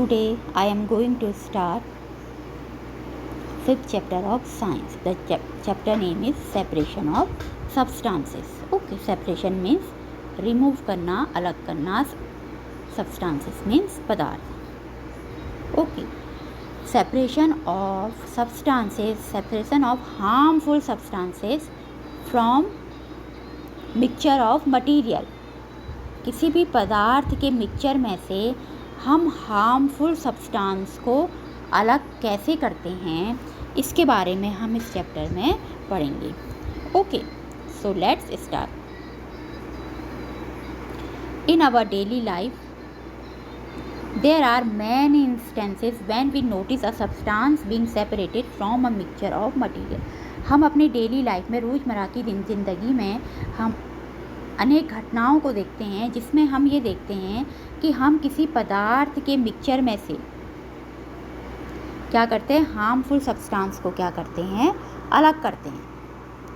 Today I am going to start fifth chapter of science. The chapter name is separation of substances. Okay, separation means remove करना, अलग करना. Substances means पदार्थ. Okay, separation of substances, separation of harmful substances from mixture of material. किसी भी पदार्थ के mixture में से हम हार्मफुल सब्सटेंस को अलग कैसे करते हैं, इसके बारे में हम इस चैप्टर में पढ़ेंगे. Okay, so let's start. In our daily life there are many instances when we notice a substance being separated from a mixture of material. हम अपनी डेली लाइफ में, रोज़मर्रा की ज़िंदगी में हम अनेक घटनाओं को देखते हैं जिसमें हम ये देखते हैं कि हम किसी पदार्थ के मिक्सचर में से क्या करते हैं, हार्मफुल सब्सटेंस को क्या करते हैं, अलग करते हैं.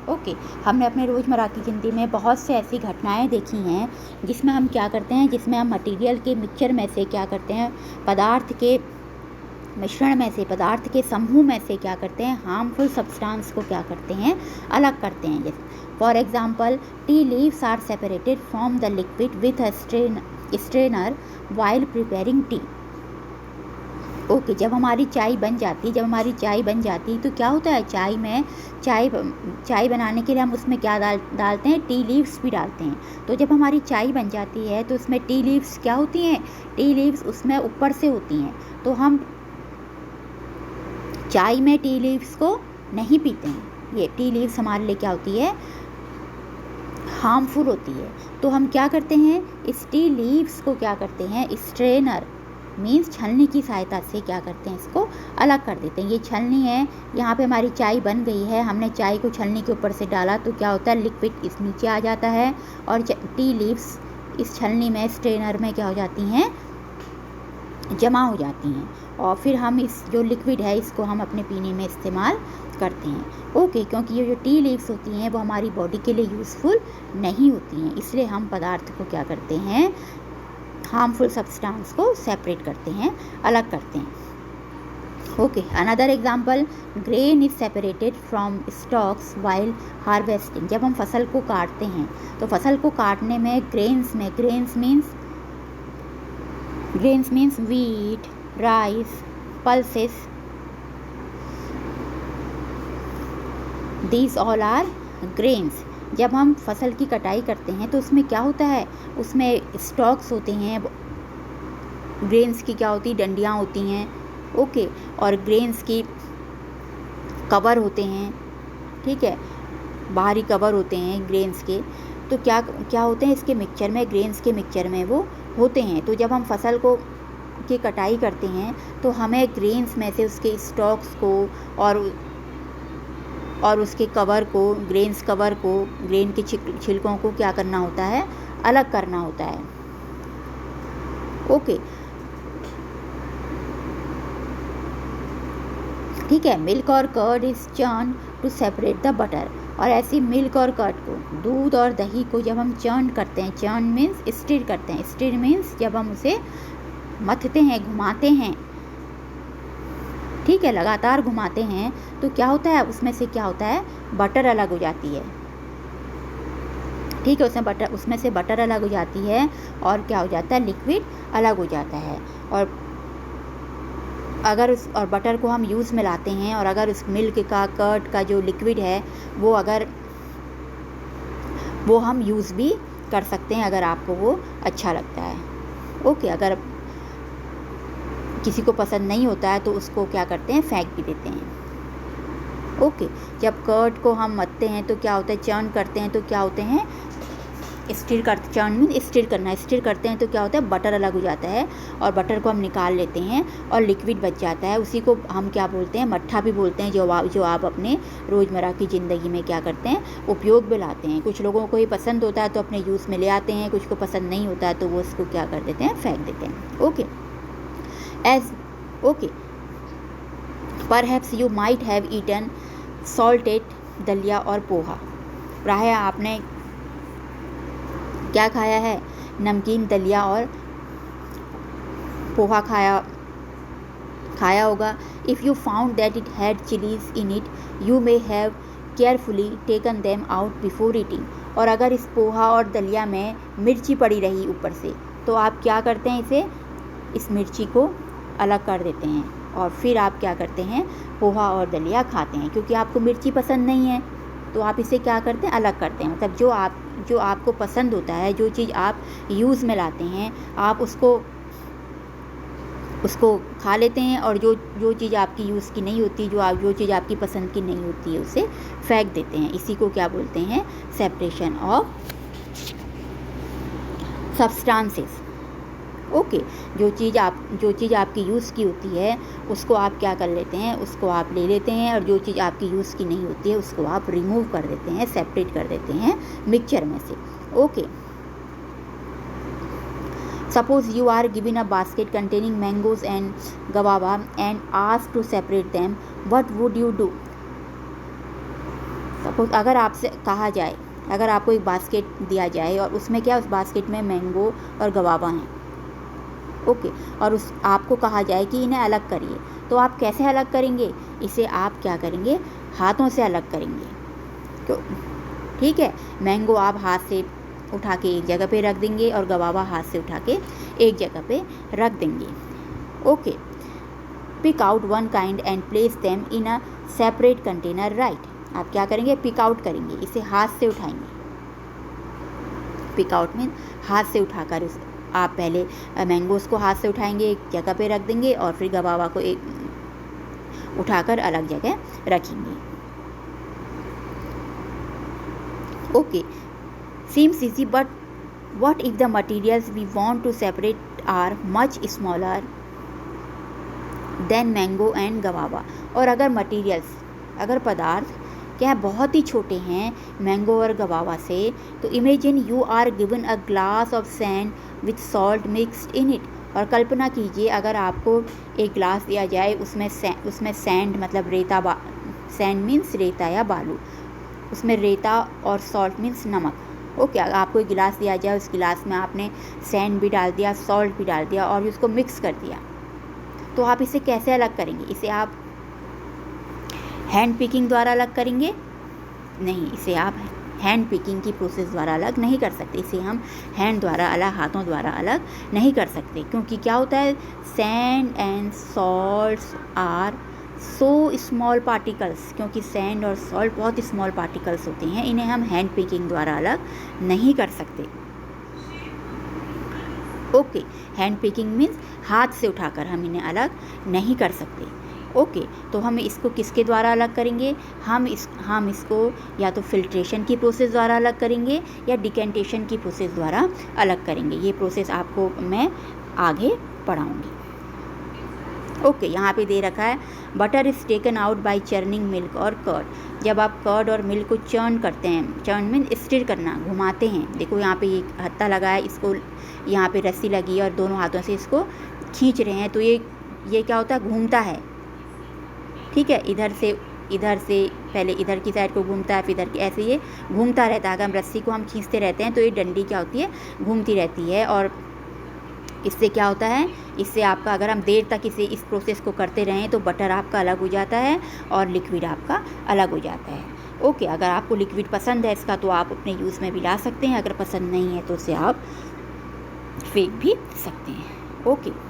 ओके, हमने अपने रोज़मर्रा की ज़िंदगी में बहुत से ऐसी घटनाएं देखी हैं जिसमें हम क्या करते हैं, जिसमें हम मटेरियल के मिक्सचर में से क्या करते हैं, पदार्थ के मिश्रण में से, पदार्थ के समूह में से क्या करते हैं, हार्मफुल सब्सटेंस को क्या करते हैं, अलग करते हैं. जैसे for example, tea leaves are separated from the liquid with a strainer while preparing tea. Okay, जब हमारी चाय बन जाती तो क्या होता है, चाय बनाने के लिए हम उसमें क्या डालते हैं, टी लीव्स भी डालते हैं. तो जब हमारी चाय बन जाती है तो उसमें टी लीव्स क्या होती हैं, टी लीव्स उसमें ऊपर से होती हैं. तो हम चाय में टी लीव्स को नहीं पीते हैं. ये टी लीव्स हमारे लिए क्या होती है, हार्मफुल होती है. तो हम क्या करते हैं, इस टी लीव्स को क्या करते हैं, स्ट्रेनर मीन्स छलनी की सहायता से क्या करते हैं, इसको अलग कर देते हैं. ये छलनी है, यहाँ पे हमारी चाय बन गई है, हमने चाय को छलनी के ऊपर से डाला तो क्या होता है, लिक्विड इस नीचे आ जाता है और टी लीव्स इस छलनी में, स्ट्रेनर में क्या हो जाती हैं, जमा हो जाती हैं. और फिर हम इस जो लिक्विड है इसको हम अपने पीने में इस्तेमाल करते हैं. ओके, क्योंकि ये जो टी लीव्स होती हैं वो हमारी बॉडी के लिए यूज़फुल नहीं होती हैं, इसलिए हम पदार्थ को क्या करते हैं, हार्मफुल सब्सटेंस को सेपरेट करते हैं, अलग करते हैं. Okay, another example, grain is separated from stocks while harvesting. जब हम फसल को काटते हैं तो फसल को काटने में grains means wheat, rice, pulses, these all are grains. जब हम फसल की कटाई करते हैं तो उसमें क्या होता है, उसमें स्टॉक्स होते हैं, ग्रेन्स की क्या होती, डंडियाँ होती हैं. ओके, और ग्रेन्स की कवर होते हैं, ठीक है, बाहरी कवर होते हैं ग्रेन्स के. तो क्या होते हैं, इसके मिक्सचर में, ग्रेन्स के मिक्सचर में वो होते हैं. तो जब हम फसल को की कटाई करते हैं तो हमें ग्रेन्स में से उसके स्टॉक्स को और उसके कवर को, ग्रेन्स कवर को, ग्रेन के छिलकों को क्या करना होता है, अलग करना होता है. ओके, ठीक है. मिल्क और curd is churn to separate the butter. और ऐसी मिल्क और कर्ड को, दूध और दही को जब हम चर्न करते हैं, चर्न मीन्स स्टिर करते हैं, स्टिर मीन्स जब हम उसे मथते हैं, घुमाते हैं, ठीक है, लगातार घुमाते हैं तो क्या होता है, उसमें से क्या होता है, बटर अलग हो जाती है. ठीक है, उसमें से बटर अलग हो जाती है और क्या हो जाता है, लिक्विड अलग हो जाता है. और बटर को हम यूज़ में लाते हैं, और अगर उस मिल्क का, कर्ड का जो लिक्विड है वो हम यूज़ भी कर सकते हैं अगर आपको वो अच्छा लगता है. ओके, अगर किसी को पसंद नहीं होता है तो उसको क्या करते हैं, फेंक भी देते हैं. ओके, जब कर्ड को हम मथते हैं तो क्या होता है, चर्न करते हैं तो क्या होते हैं, चर्न मीन स्टिर करना, स्टिर करते हैं तो क्या होता है, बटर अलग हो जाता है और बटर को हम निकाल लेते हैं और लिक्विड बच जाता है. उसी को हम क्या बोलते हैं, मट्ठा भी बोलते हैं, जो आप अपने रोज़मर्रा की ज़िंदगी में क्या करते हैं, उपयोग में लाते हैं. कुछ लोगों को ये पसंद होता है तो अपने यूज़ में ले आते हैं, कुछ को पसंद नहीं होता है तो वो उसको क्या कर देते हैं, फेंक देते हैं. Okay, perhaps you might have eaten salted dalia और पोहा. प्रायः आपने क्या खाया है, नमकीन दलिया और पोहा खाया खाया होगा। If you found that it had chillies in it, you may have carefully taken them out before eating. और अगर इस पोहा और दलिया में मिर्ची पड़ी रही ऊपर से, तो आप क्या करते हैं, इस मिर्ची को अलग कर देते हैं और फिर आप क्या करते हैं, पोहा और दलिया खाते हैं। क्योंकि आपको मिर्ची पसंद नहीं है तो आप इसे क्या करते हैं, अलग करते हैं। मतलब जो आपको पसंद होता है, जो चीज़ आप यूज़ में लाते हैं, आप उसको खा लेते हैं, और जो चीज़ आपकी यूज़ की नहीं होती, जो चीज़ आपकी पसंद की नहीं होती है, उसे फेंक देते हैं। इसी को क्या बोलते हैं, सेपरेशन ऑफ सब्सटेंसेस। ओके, जो चीज़ आपकी यूज़ की होती है उसको आप क्या कर लेते हैं, उसको आप ले लेते हैं, और जो चीज़ आपकी यूज़ की नहीं होती है उसको आप रिमूव कर देते हैं, सेपरेट कर देते हैं मिक्सचर में से। Okay, suppose you are given a basket containing mangoes and guava and asked to separate them, what would you do? Suppose अगर आपसे कहा जाए, अगर आपको एक बास्केट दिया जाए और उसमें क्या, उस बास्केट में मैंगो और गवावा हैं, ओके, और आपको कहा जाए कि इन्हें अलग करिए, तो आप कैसे अलग करेंगे, इसे आप क्या करेंगे, हाथों से अलग करेंगे। तो ठीक है, मैंगो आप हाथ से उठा के एक जगह पे रख देंगे और गवावा हाथ से उठा के एक जगह पे रख देंगे। Okay, pick out one kind and place them in a separate container, right. आप क्या करेंगे, पिक आउट करेंगे, इसे हाथ से उठाएंगे। पिक आउट मीन हाथ से उठाकर आप पहले मैंगोज़ को हाथ से उठाएंगे, एक जगह पे रख देंगे, और फिर गवावा को एक उठाकर अलग जगह रखेंगे। Okay, seems easy, but what if the materials we want to separate are much smaller than mango and guava? और अगर पदार्थ क्या है, बहुत ही छोटे हैं मैंगो और गवावा से, तो imagine you are given a glass of sand with salt mixed in it. और कल्पना कीजिए, अगर आपको एक ग्लास दिया जाए, उसमें सैंड मतलब रेता, सैंड मीन्स रेता या बालू, उसमें रेता और सॉल्ट मीन्स नमक। ओके, अगर आपको एक गिलास दिया जाए, उस गिलास में आपने सैंड भी डाल दिया, सॉल्ट भी डाल दिया और उसको मिक्स कर दिया, तो आप इसे कैसे अलग करेंगे? इसे आप हैंड पिकिंग द्वारा अलग करेंगे? नहीं, इसे आप हैंड पिकिंग की प्रोसेस द्वारा अलग नहीं कर सकते। इसे हम हैंड द्वारा अलग, हाथों द्वारा अलग नहीं कर सकते। क्योंकि क्या होता है, sand and salts are so small particles, क्योंकि सैंड और सॉल्ट बहुत स्मॉल पार्टिकल्स होते हैं, इन्हें हम हैंड पिकिंग द्वारा अलग नहीं कर सकते। ओके, हैंड पिकिंग मीन्स हाथ से उठाकर हम इन्हें अलग नहीं कर सकते। ओके, तो हम इसको किसके द्वारा अलग करेंगे? हम इसको या तो फिल्ट्रेशन की प्रोसेस द्वारा अलग करेंगे या डिकेंटेशन की प्रोसेस द्वारा अलग करेंगे। ये प्रोसेस आपको मैं आगे पढ़ाऊँगी। ओके, यहाँ पे दे रखा है, butter is taken out by churning milk और कर्ड। जब आप कर्ड और मिल्क को चर्न करते हैं, चर्न मीन स्टिर करना, घुमाते हैं। देखो यहाँ पे एक हत्था लगा है, इसको यहाँ पे रस्सी लगी है और दोनों हाथों से इसको खींच रहे हैं, तो ये क्या होता है, घूमता है। ठीक है, इधर से पहले इधर की साइड को घूमता है, फिर इधर की, ऐसे ये घूमता रहता है। अगर हम रस्सी को हम खींचते रहते हैं तो ये डंडी क्या होती है, घूमती रहती है। और इससे क्या होता है, इससे आपका, अगर हम देर तक इस प्रोसेस को करते रहें तो बटर आपका अलग हो जाता है और लिक्विड आपका अलग हो जाता है। ओके, अगर आपको लिक्विड पसंद है इसका तो आप अपने यूज़ में भी ला सकते हैं, अगर पसंद नहीं है तो उसे आप फेंक भी सकते हैं। Okay,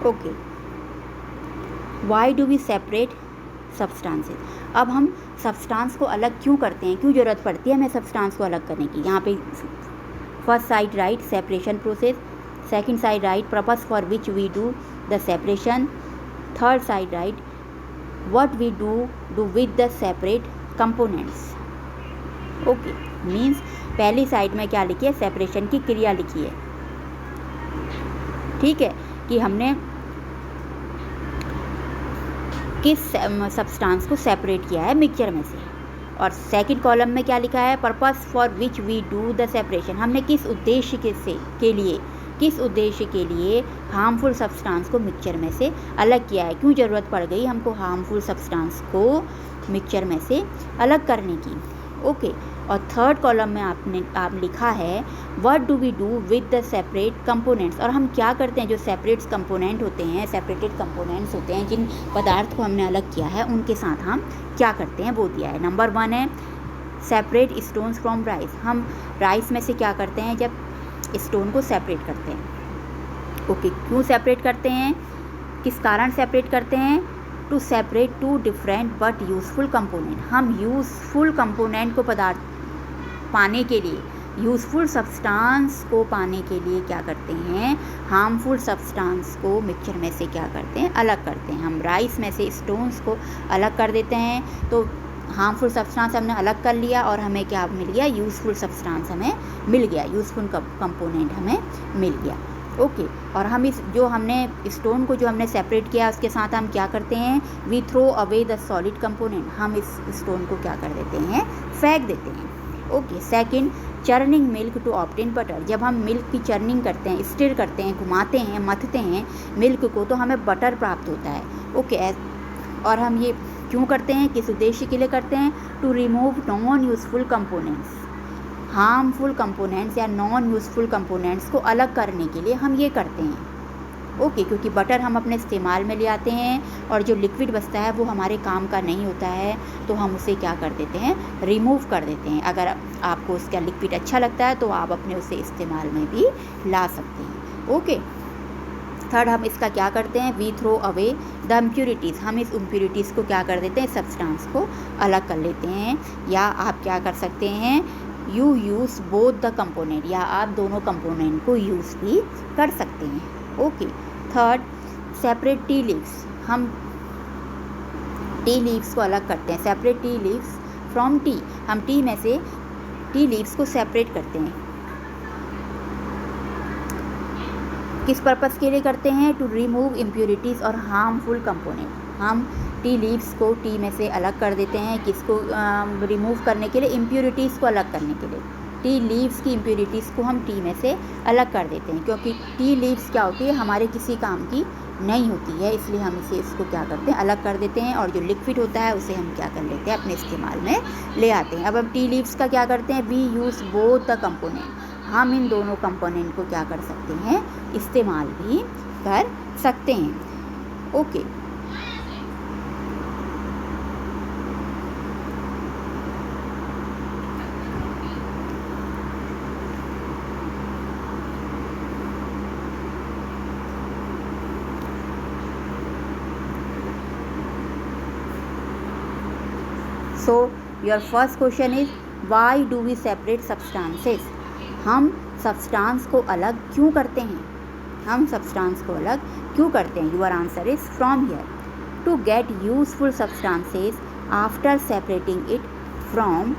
okay, why do we separate substances? अब हम सब्सटेंस को अलग क्यों करते हैं, क्यों ज़रूरत पड़ती है हमें सब्सटेंस को अलग करने की? यहाँ पे first side right, separation process, second side right, purpose for which we do the separation, third side right, what we do with the separate components. Okay, means पहली साइड में क्या लिखी है, सेपरेशन की क्रिया लिखी है। ठीक है, कि हमने किस सब्सटेंस को सेपरेट किया है मिक्सचर में से। और सेकंड कॉलम में क्या लिखा है, purpose for which we do the separation, हमने किस उद्देश्य किस उद्देश्य के लिए हार्मफुल सब्सटेंस को मिक्सचर में से अलग किया है, क्यों ज़रूरत पड़ गई हमको हार्मफुल सब्सटेंस को मिक्सचर में से अलग करने की। ओके। और थर्ड कॉलम में आप लिखा है what do we do with the separate components, और हम क्या करते हैं जो सेपरेटेड कंपोनेंट्स होते हैं जिन पदार्थ को हमने अलग किया है उनके साथ हम क्या करते हैं वो दिया है। नंबर 1 है सेपरेट स्टोन्स फ्रॉम राइस, हम राइस में से क्या करते हैं जब स्टोन को सेपरेट करते हैं। ओके, क्यों सेपरेट करते हैं, किस कारण सेपरेट करते हैं, to separate 2 different but useful component, हम यूज़फुल कंपोनेंट को पाने के लिए, यूज़फुल सब्सटेंस को पाने के लिए क्या करते हैं, हार्मफुल सब्सटेंस को मिक्सचर में से क्या करते हैं, अलग करते हैं। हम राइस में से स्टोन्स को अलग कर देते हैं तो हार्मफुल सब्सटेंस हमने अलग कर लिया और हमें क्या मिल गया, यूज़फुल सब्सटेंस हमें मिल गया, यूज़फुल कंपोनेंट हमें मिल गया। ओके। और हम इस जो हमने स्टोन को जो हमने सेपरेट किया उसके साथ हम क्या करते हैं, we throw away the solid component, हम इस स्टोन को क्या कर देते हैं, फेंक देते हैं। Okay. Second, churning milk to obtain butter, जब हम मिल्क की चर्निंग करते हैं, स्टिर करते हैं, घुमाते हैं, मथते हैं मिल्क को तो हमें बटर प्राप्त होता है। ओके। और हम ये क्यों करते हैं, किस उद्देश्य के लिए करते हैं, to remove non useful components, harmful components या नॉन यूज़फुल कंपोनेंट्स को अलग करने के लिए हम ये करते हैं। ओके। क्योंकि बटर हम अपने इस्तेमाल में ले आते हैं और जो लिक्विड बचता है वो हमारे काम का नहीं होता है तो हम उसे क्या कर देते हैं, रिमूव कर देते हैं। अगर आपको उसका लिक्विड अच्छा लगता है तो आप अपने उसे इस्तेमाल में भी ला सकते हैं। ओके। थर्ड, हम इसका क्या करते हैं, we throw away the impurities, हम इस इम्प्यूरिटीज़ को क्या कर देते हैं, सब्सटेंस को अलग कर लेते हैं। या आप क्या कर सकते हैं, you use both the component, या आप दोनों कंपोनेंट को यूज़ भी कर सकते हैं। Okay. Third, separate tea leaves, हम टी लीव्स को अलग करते हैं, separate tea leaves from T, हम टी में से टी लीव्स को सेपरेट करते हैं। किस पर्पस के लिए करते हैं, टू रिमूव इम्प्यूरिटीज़ और हार्मफुल कंपोनेंट, हम टी लीव्स को टी में से अलग कर देते हैं, किसको रिमूव करने के लिए, इम्प्यूरिटीज़ को अलग करने के लिए, टी लीव्स की इम्प्यूरिटीज़ को हम टी में से अलग कर देते हैं। क्योंकि टी लीव्स क्या होती है, हमारे किसी काम की नहीं होती है, इसलिए हम इसको क्या करते हैं, अलग कर देते हैं। और जो लिक्विड होता है उसे हम क्या कर लेते हैं, अपने इस्तेमाल में ले आते हैं। अब हम टी लीव्स का क्या करते हैं, we use both the component, हम इन दोनों कंपोनेंट को क्या कर सकते हैं, इस्तेमाल भी कर सकते हैं। Okay. So your first question is why do we separate substances? हम सब्सटेंस को अलग क्यों करते हैं, हम सब्सटेंस को अलग क्यों करते हैं। Your answer is from here to get useful substances after separating it from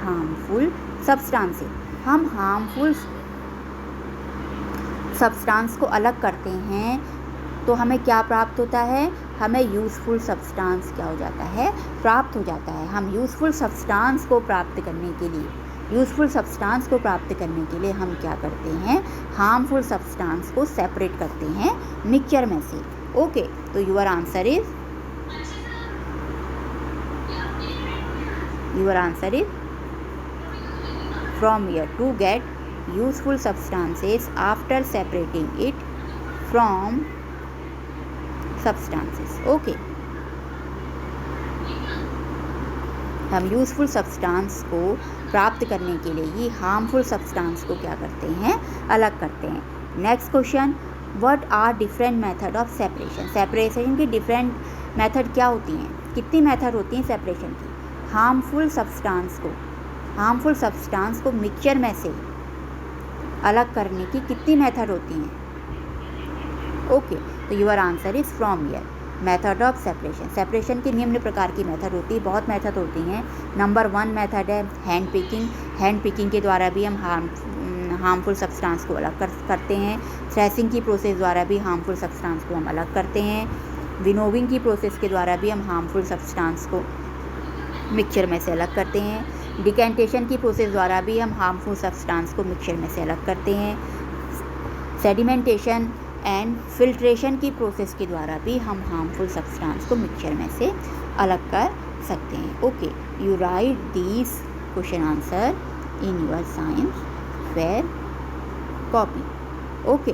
harmful substances. हम हार्मफुल सब्सटेंस को अलग करते हैं तो हमें क्या प्राप्त होता है, हमें यूज़फुल सब्सटेंस क्या हो जाता है, प्राप्त हो जाता है। हम यूज़फुल सब्सटेंस को प्राप्त करने के लिए हम क्या करते हैं, हार्मफुल सब्सटेंस को सेपरेट करते हैं मिक्सचर में से। ओके। तो your answer is from here to get useful substances after separating it from substances. Okay. हम यूज़फुल सब्सटेंस को प्राप्त करने के लिए ही हार्मफुल सब्सटेंस को क्या करते हैं, अलग करते हैं। Next question, what are different method of separation, separation की डिफरेंट मेथड क्या होती हैं, कितनी मेथड होती हैं सेपरेशन की। हार्मफुल सब्सटेंस को मिक्सचर में से अलग करने की कितनी मेथड होती हैं। ओके। तो your answer is from here method of separation की निम्न प्रकार की मेथड होती है, बहुत मेथड होती हैं। नंबर 1 मेथड है हैंड पिकिंग के द्वारा भी हम हार्मफुल सब्सटेंस को अलग करते हैं। थ्रेसिंग की प्रोसेस द्वारा भी हार्मफुल सब्सटेंस को हम अलग करते हैं। विनोविंग की प्रोसेस के द्वारा भी हम हार्मफुल सब्सटेंस को मिक्सचर में से अलग करते हैं। डिकेंटेशन की प्रोसेस द्वारा भी हम हार्मफुल सब्सटेंस को मिक्सचर में से अलग करते हैं। सेडिमेंटेशन एंड फिल्ट्रेशन की प्रोसेस के द्वारा भी हम हार्मफुल सब्सटेंस को मिक्सचर में से अलग कर सकते हैं। Okay, you right these question answer in your science fair copy. Okay.